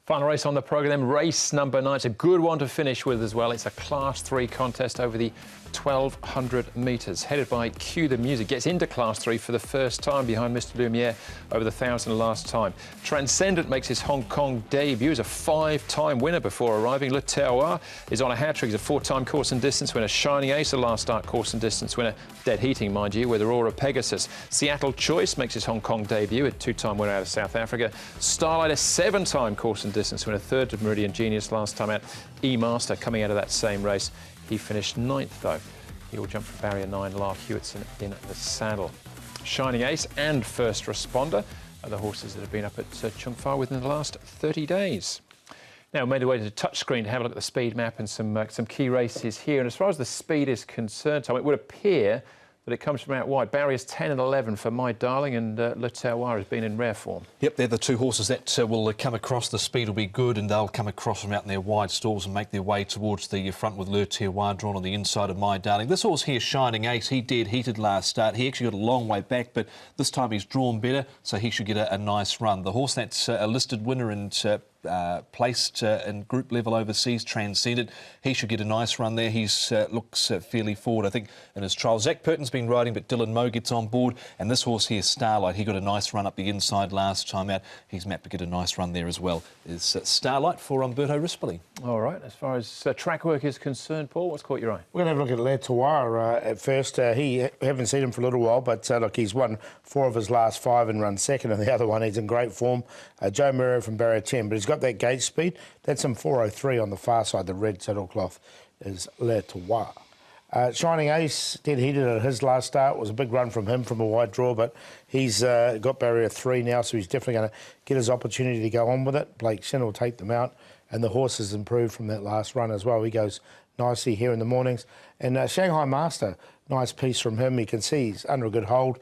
Final race on the programme, race number 9. It's a good one to finish with as well. It's a Class 3 contest over the 1,200 metres. Headed by Cue the Music. Gets into Class 3 for the first time behind Mr Lumiere over the 1,000 last time. Transcendent makes his Hong Kong debut as a 5-time winner before arriving. Le Terroir is on a hat-trick. He's a 4-time course and distance winner. Shining Ace, a last start course and distance winner. Dead heating, mind you, with Aurora Pegasus. Seattle Choice makes his Hong Kong debut, a 2-time winner out of South Africa. Starlight, a 7-time course and distance winner, 3rd of Meridian Genius last time out. E-Master coming out of that same race. He finished 9th though. He will jump for barrier 9, Lark Hewitson in the saddle. Shining Ace and First Responder are the horses that have been up at Chung Fa within the last 30 days. Now, we made our way to the touchscreen to have a look at the speed map and some key races here. And as far as the speed is concerned, Tom, it would appear that it comes from out wide. Barriers 10 and 11 for My Darling, and Le Terroir has been in rare form. Yep, they're the two horses that will come across. The speed will be good, and they'll come across from out in their wide stalls and make their way towards the front with Le Terroir drawn on the inside of My Darling. This horse here, Shining Ace, he dead heated last start. He actually got a long way back, but this time he's drawn better, so he should get a nice run. The horse that's a listed winner and placed in group level overseas, Transcendent, he should get a nice run there. He's looks fairly forward, I think, in his trial. Zach Purton's been riding, but Dylan Moe gets on board, and this horse here, Starlight, he got a nice run up the inside last time out. He's mapped to get a nice run there as well. Is Starlight for Umberto Rispoli. All right, as far as track work is concerned, Paul, what's caught your eye? We're going to have a look at Le Terroir at first. We haven't seen him for a little while, but look, he's won 4 of his last 5 and run second, and the other one he's in great form. Joe Murray from barrier 10, but he's got that gate speed. That's some 4:03 on the far side. The red saddlecloth is Le Terroir. Shining Ace, dead heated at his last start. It was a big run from him from a wide draw, but he's got barrier 3 now, so he's definitely going to get his opportunity to go on with it. Blake Shin will take them out, and the horse has improved from that last run as well. He goes nicely here in the mornings. And Shanghai Master, nice piece from him. You can see he's under a good hold.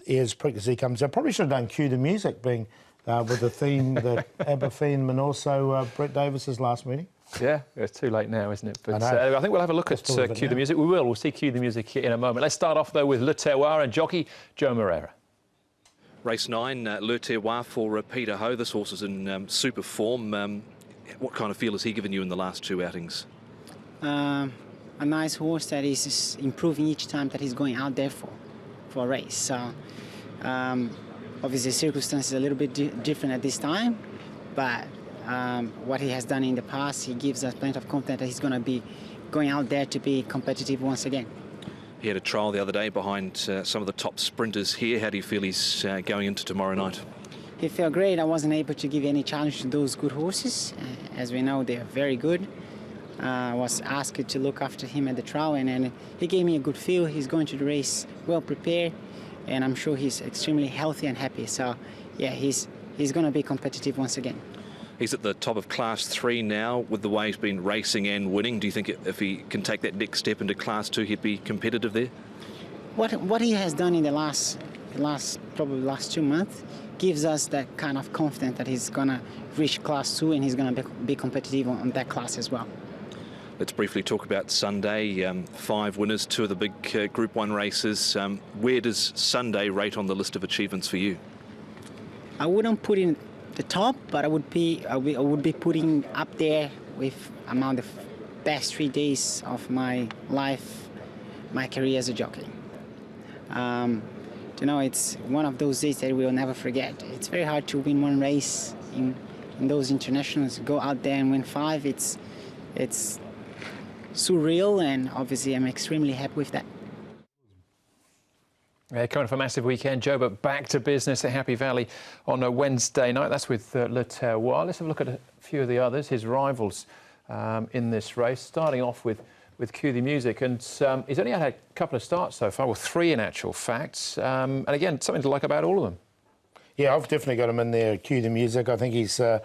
Ears prick as he comes in. Probably should have done Cue the Music, being with the theme that Abba theme and also Brett Davis's last meeting. Yeah, it's too late now, isn't it? But I think we'll have a look at Cue the Music. We will. We'll see Cue the Music in a moment. Let's start off, though, with Le Terroir and jockey Joe Moreira. Race 9, Le Terroir for Peter Ho. This horse is in super form. What kind of feel has he given you in the last 2 outings? A nice horse that is just improving each time that he's going out there for a race. So, obviously, circumstances are a little bit different at this time, but what he has done in the past, he gives us plenty of confidence that he's going to be going out there to be competitive once again. He had a trial the other day behind some of the top sprinters here. How do you feel he's going into tomorrow night? He felt great. I wasn't able to give any challenge to those good horses. As we know, they're very good. I was asked to look after him at the trial, and he gave me a good feel. He's going to the race well prepared, and I'm sure he's extremely healthy and happy. So, yeah, he's going to be competitive once again. He's at the top of Class 3 now with the way he's been racing and winning. Do you think if he can take that next step into Class 2, he'd be competitive there? What he has done in the last 2 months gives us that kind of confidence that he's going to reach Class 2 and he's going to be competitive on that class as well. Let's briefly talk about Sunday. 5 winners, 2 of the big Group 1 races. Where does Sunday rate on the list of achievements for you? I wouldn't put in the top, but I would be putting up there with among the best 3 days of my life, my career as a jockey. You know, it's one of those days that we'll never forget. It's very hard to win 1 race in those internationals. Go out there and win 5. It's surreal, and obviously I'm extremely happy with that. Yeah, coming for a massive weekend, Joe, but back to business at Happy Valley on a Wednesday night. That's with Le Terroir. Let's have a look at a few of the others, his rivals in this race, starting off with Cue the Music. And he's only had a couple of starts so far, well, 3 in actual fact. And again, something to like about all of them. Yeah, I've definitely got him in there, Cue the Music. I think he's a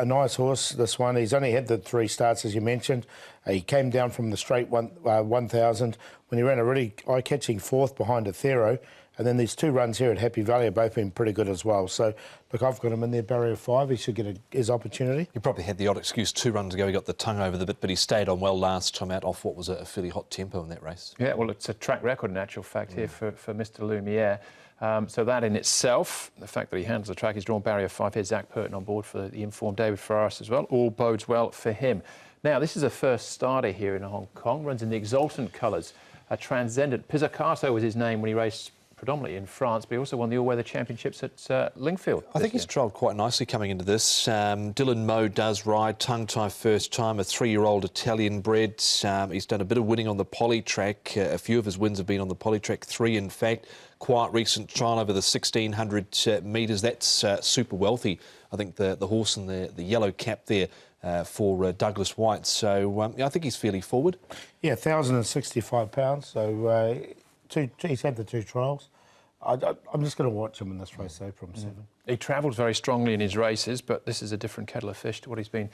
nice horse, this one. He's only had the 3 starts, as you mentioned. He came down from the straight 1,000 when he ran a really eye-catching 4th behind Athero. And then these 2 runs here at Happy Valley have both been pretty good as well. So, look, I've got him in there, barrier 5. He should get his opportunity. He probably had the odd excuse 2 runs ago. He got the tongue over the bit, but he stayed on well last time out off what was a fairly hot tempo in that race. Yeah, well, it's a track record in actual fact here for Mr Lumiere. So that in itself, the fact that he handles the track, he's drawn barrier 5 here. Zach Purton on board for the informed David Ferraris as well. All bodes well for him. Now, this is a first starter here in Hong Kong. Runs in the exultant colours. Transcendent. Pizzicato was his name when he raced predominantly in France, but he also won the all-weather championships at Lingfield. I think he's trialled quite nicely coming into this. Dylan Moe does ride, tongue-tie first time, a 3-year-old Italian bred. He's done a bit of winning on the poly track. A few of his wins have been on the poly track, 3 in fact. Quite recent trial over the 1,600 metres. That's super wealthy. I think the horse in the yellow cap there for Douglas White. So I think he's fairly forward. Yeah, 1,065 pounds. So he's had the 2 trials. I'm just going to watch him in this race, though, from 7. He travels very strongly in his races, but this is a different kettle of fish to what he's been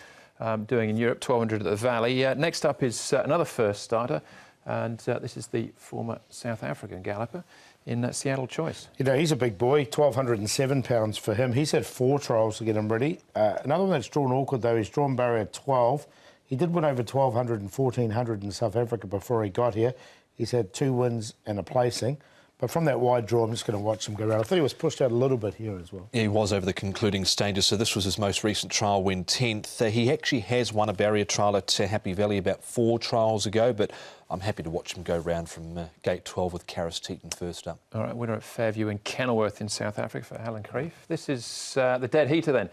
doing in Europe, 1,200 at the Valley. Next up is another first starter, and this is the former South African galloper in Seattle Choice. You know, he's a big boy, 1,207 pounds for him. He's had 4 trials to get him ready. Another one that's drawn awkward, though, he's drawn barrier 12. He did win over 1,200 and 1,400 in South Africa before he got here. He's had 2 wins and a placing. But from that wide draw, I'm just going to watch him go around. I thought he was pushed out a little bit here as well. Yeah, he was over the concluding stages, so this was his most recent trial win, 10th. He actually has won a barrier trial at Happy Valley about 4 trials ago, but I'm happy to watch him go round from gate 12 with Karis Teton first up. All right, winner at Fairview in Kenilworth in South Africa for Alan Creef. This is the dead heater then.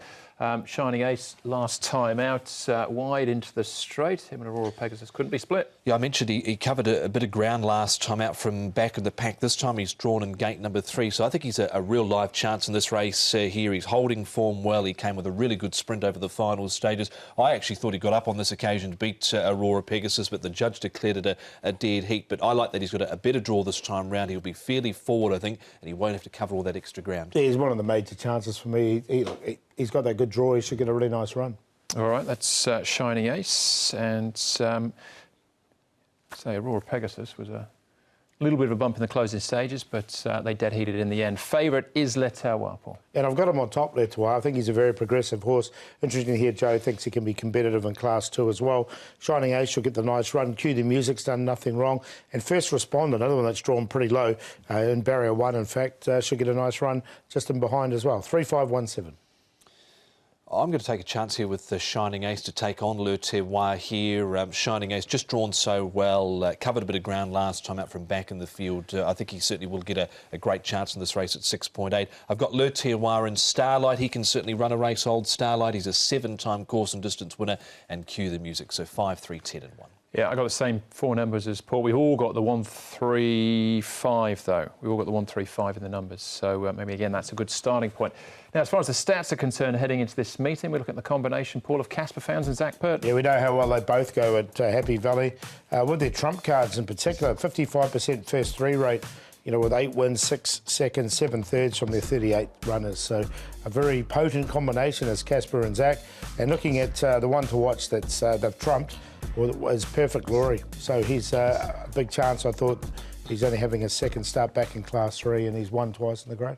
Shining Ace last time out, wide into the straight. Him and Aurora Pegasus couldn't be split. Yeah, I mentioned he covered a bit of ground last time out from back of the pack. This time he's drawn in gate number 3, so I think he's a real live chance in this race here. He's holding form well. He came with a really good sprint over the final stages. I actually thought he got up on this occasion to beat Aurora Pegasus, but the judge declared it a dead heat. But I like that he's got a better draw this time round. He'll be fairly forward, I think, and he won't have to cover all that extra ground. Yeah, he's one of the major chances for me. He's got that good draw. He should get a really nice run. All right, that's Shining Ace. And say Aurora Pegasus was a little bit of a bump in the closing stages, but they dead heated in the end. Favourite is Le Terroir, Paul. And I've got him on top, Le Terroir. I think he's a very progressive horse. Interesting to hear Joe thinks he can be competitive in Class 2 as well. Shining Ace will get the nice run. Cue the Music's done nothing wrong. And First Responder, another one that's drawn pretty low in barrier 1, in fact, should get a nice run just in behind as well. 3-5-1-7. I'm going to take a chance here with the Shining Ace to take on Le Terroir here. Shining Ace just drawn so well, covered a bit of ground last time out from back in the field. I think he certainly will get a great chance in this race at 6.8. I've got Le Terroir and Starlight. He can certainly run a race, old Starlight. He's a 7-time course and distance winner. And Cue the Music, so 5, 3, 10 and 1. Yeah, I got the same 4 numbers as Paul. We've all got the 135 though. We've all got the 135 in the numbers. So maybe again that's a good starting point. Now, as far as the stats are concerned, heading into this meeting, we look at the combination, Paul, of Casper Founds and Zach Purton. Yeah, we know how well they both go at Happy Valley. With their trump cards in particular, 55% first 3 rate, you know, with 8 wins, 6 seconds, 7 thirds from their 38 runners. So a very potent combination as Casper and Zach. And looking at the one to watch that's they've trumped was Perfect Glory. So he's a big chance. I thought he's only having his second start back in Class 3 and he's won twice in the grade.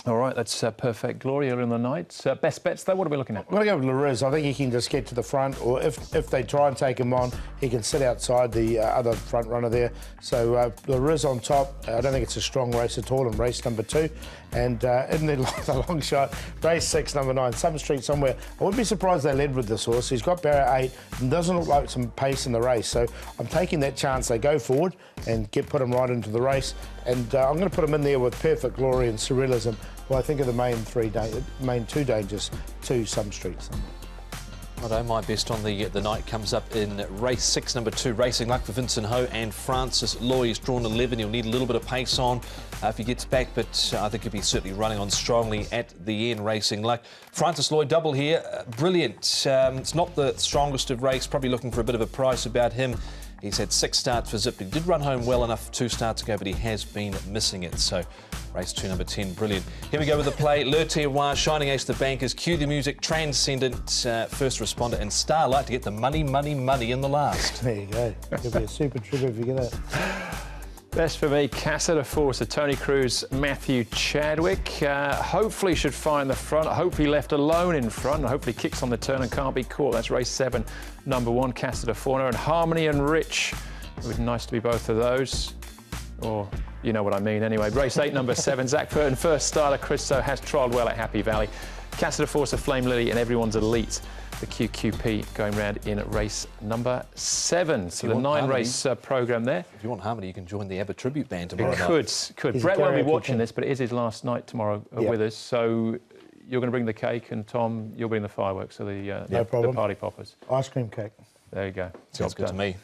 All right, that's Perfect Glory early in the night. Best bets, though, what are we looking at? I'm going to go with Lariz. I think he can just get to the front, or if they try and take him on, he can sit outside the other front runner there. So Lariz on top. I don't think it's a strong race at all in race number 2. And in the long shot, race 6, number 9, some street somewhere. I wouldn't be surprised they led with this horse. He's got barrier 8 and doesn't look like some pace in the race. So I'm taking that chance. They go forward and put him right into the race. And I'm going to put him in there with Perfect Glory and Surrealism. Well, I think are the main 2 dangers to some streets. Righto, my best on the night comes up in race 6, number 2, Racing Luck for Vincent Ho and Francis Loy. He's drawn 11. He'll need a little bit of pace on if he gets back, but I think he'll be certainly running on strongly at the end, Racing Luck. Francis Loy double here, brilliant. It's not the strongest of race, probably looking for a bit of a price about him. He's had 6 starts for Zip. He did run home well enough 2 starts ago, but he has been missing it. So race 2, number 10, brilliant. Here we go with the play. Le Terroir, Shining Ace, the Bankers, Cue the Music, Transcendent, First Responder, and Starlight to get the money in the last. There you go. Could be a super trigger if you get that. Best for me, Casa de Force, Tony Cruz, Matthew Chadwick. Hopefully should find the front. Hopefully left alone in front. Hopefully kicks on the turn and can't be caught. That's race 7, number 1, Casa de Force. And Harmony and Rich. It would be nice to be both of those. Or you know what I mean. Anyway, race 8, number 7, Zach Purton, first starter. Christo has trialled well at Happy Valley. Cassida Forza, Flame Lily, and Everyone's Elite. The QQP going round in race number 7. So the 9-race programme there. If you want harmony, you can join the ABBA tribute band tomorrow night. Could. Brett won't be watching this, but it is his last night tomorrow with us. So you're going to bring the cake, and Tom, you'll bring the fireworks, so the party poppers. Ice cream cake. There you go. Sounds good to me.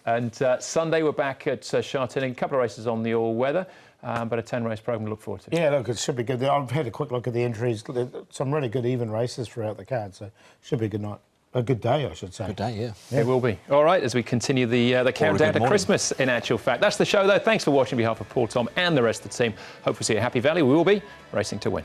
And Sunday we're back at Chartilling. A couple of races on the all-weather, but a 10-race programme to look forward to. Yeah, look, it should be good. I've had a quick look at the entries. Some really good even races throughout the card, so should be a good night. A good day, I should say. Good day, yeah. It will be. All right, as we continue the countdown to Christmas, in actual fact. That's the show, though. Thanks for watching on behalf of Paul, Tom and the rest of the team. Hope we see you at Happy Valley. We will be racing to win.